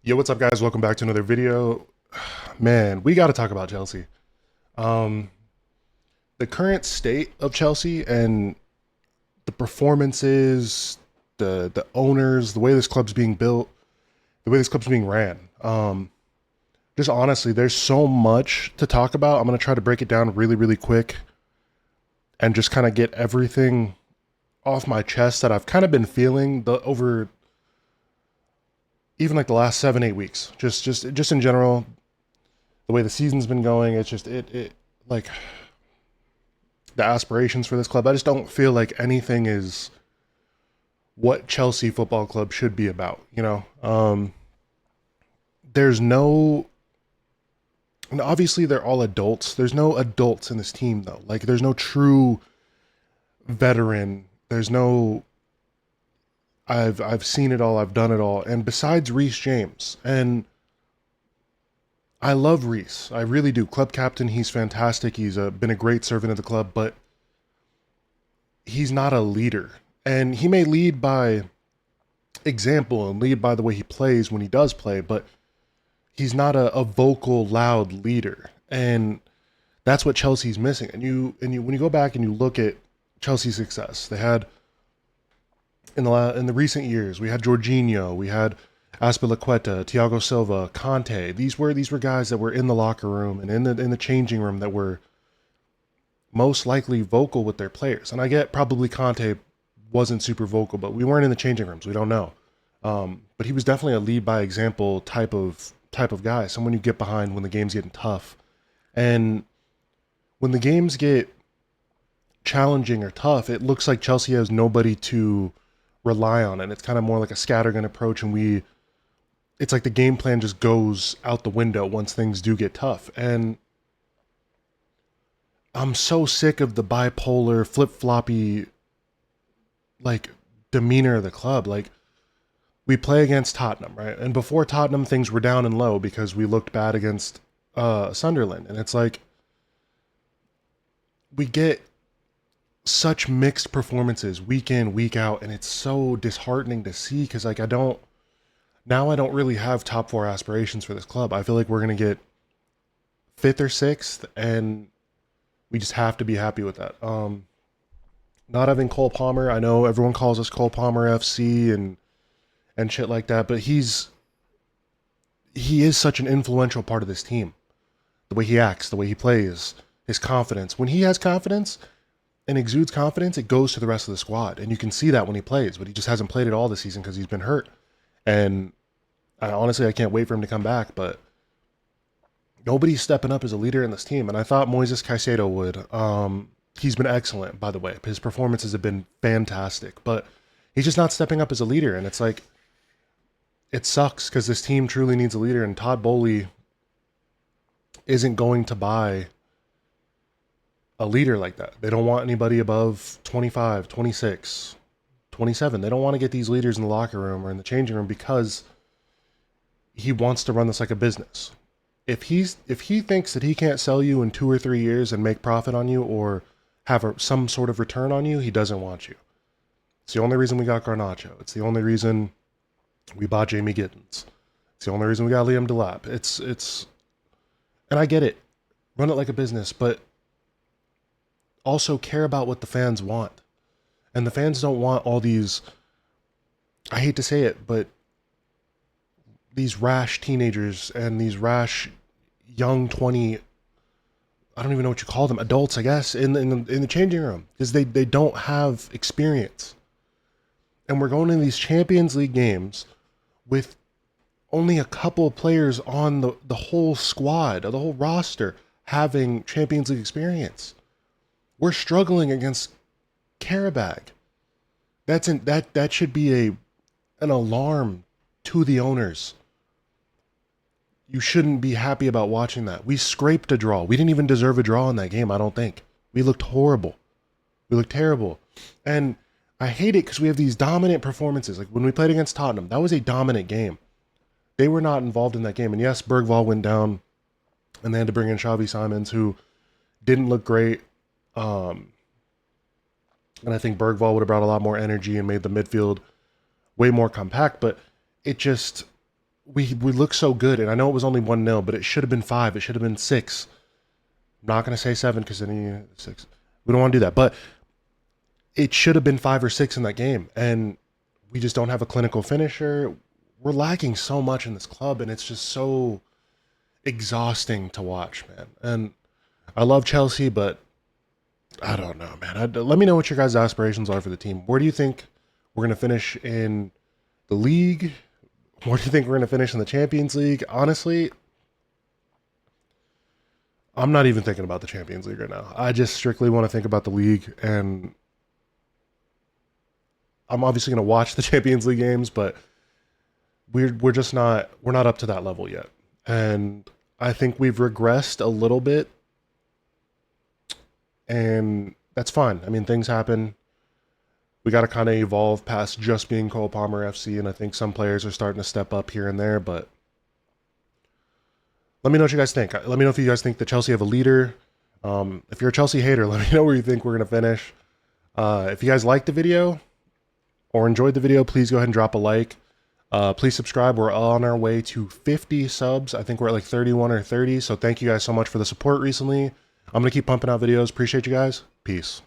Yo, what's up, guys? Welcome back to another video. Man, we got to talk about Chelsea. Um, the current state of Chelsea and the performances, the owners, the way this club's being built, the way this club's being ran. Just honestly, there's so much to talk about. I'm gonna try to break it down really, really quick and just kind of get everything off my chest that I've kind of been feeling the over even like the last 7, 8 weeks. Just in general, the way the season's been going. It's just it like the aspirations for this club. I just don't feel like anything is what Chelsea Football Club should be about. There's no, and obviously they're all adults. There's no adults in this team though. Like there's no true veteran. There's no. I've seen it all. I've done it all. And besides Reece James, and I love Reece. I really do. Club captain. He's fantastic. He's been a great servant of the club, but he's not a leader. And he may lead by example and lead by the way he plays when he does play, but he's not a vocal, loud leader. And that's what Chelsea's missing. And you when you go back and you look at Chelsea's success, they had in the recent years, we had Jorginho, we had Azpilicueta, Thiago Silva, Conte. These were guys that were in the locker room and in the changing room that were most likely vocal with their players. And I get probably Conte wasn't super vocal, but we weren't in the changing rooms. We don't know. But he was definitely a lead by example type of guy, someone you get behind when the game's getting tough. And when the games get challenging or tough, it looks like Chelsea has nobody to rely on, and it's kind of more like a scattergun approach. And it's like the game plan just goes out the window once things do get tough. And I'm so sick of the bipolar, flip floppy, like demeanor of the club. Like we play against Tottenham, right? And before Tottenham, things were down and low because we looked bad against Sunderland. And it's like we get such mixed performances week in, week out, and it's so disheartening to see because like I don't really have top four aspirations for this club. I feel like we're gonna get fifth or sixth, and we just have to be happy with that. Not having Cole Palmer, I know everyone calls us Cole Palmer FC and shit like that, but he is such an influential part of this team. The way he acts, the way he plays, his confidence. When he has confidence and exudes confidence, it goes to the rest of the squad, and you can see that when he plays. But he just hasn't played it all this season because he's been hurt. And honestly, I can't wait for him to come back. But nobody's stepping up as a leader in this team, and I thought Moises Caicedo would. He's been excellent, by the way. His performances have been fantastic, but he's just not stepping up as a leader, and it's like it sucks because this team truly needs a leader, and Todd Bowley isn't going to buy a leader like that. They don't want anybody above 25, 26, 27. They don't want to get these leaders in the locker room or in the changing room because he wants to run this like a business. If he thinks that he can't sell you in 2 or 3 years and make profit on you or have some sort of return on you, he doesn't want you. It's the only reason we got Garnacho. It's the only reason we bought Jamie Giddens. It's the only reason we got Liam Delap. And I get it. Run it like a business, but also care about what the fans want. And the fans don't want all these, I hate to say it, but these rash teenagers and these rash young 20, I don't even know what you call them, adults, I guess, in the changing room because they don't have experience. And we're going in these Champions League games with only a couple of players on the whole squad, or the whole roster having Champions League experience. We're struggling against Karabag. That should be an alarm to the owners. You shouldn't be happy about watching that. We scraped a draw. We didn't even deserve a draw in that game, I don't think. We looked horrible. We looked terrible. And I hate it because we have these dominant performances. Like when we played against Tottenham, that was a dominant game. They were not involved in that game. And yes, Bergvall went down and they had to bring in Xavi Simons, who didn't look great. And I think Bergvall would have brought a lot more energy and made the midfield way more compact. But it just, we look so good, and I know it was only 1-0, but it should have been 5. It should have been 6. I'm not gonna say 7 because then 6. We don't want to do that, but it should have been 5 or 6 in that game, and we just don't have a clinical finisher. We're lacking so much in this club, and it's just so exhausting to watch, man. And I love Chelsea, but I don't know, man. Let me know what your guys' aspirations are for the team. Where do you think we're gonna finish in the league? Where do you think we're gonna finish in the Champions League? Honestly, I'm not even thinking about the Champions League right now. I just strictly want to think about the league, and I'm obviously going to watch the Champions League games, but we're not up to that level yet. And I think we've regressed a little bit, and that's fine. I mean, things happen. We got to kind of evolve past just being Cole Palmer FC, and I think some players are starting to step up here and there, but let me know what you guys think. Let me know if you guys think that Chelsea have a leader. If you're a Chelsea hater, let me know where you think we're going to finish. If you guys liked the video or enjoyed the video, please go ahead and drop a like. Please subscribe. We're on our way to 50 subs. I think we're at like 31 or 30. So thank you guys so much for the support recently. I'm going to keep pumping out videos. Appreciate you guys. Peace.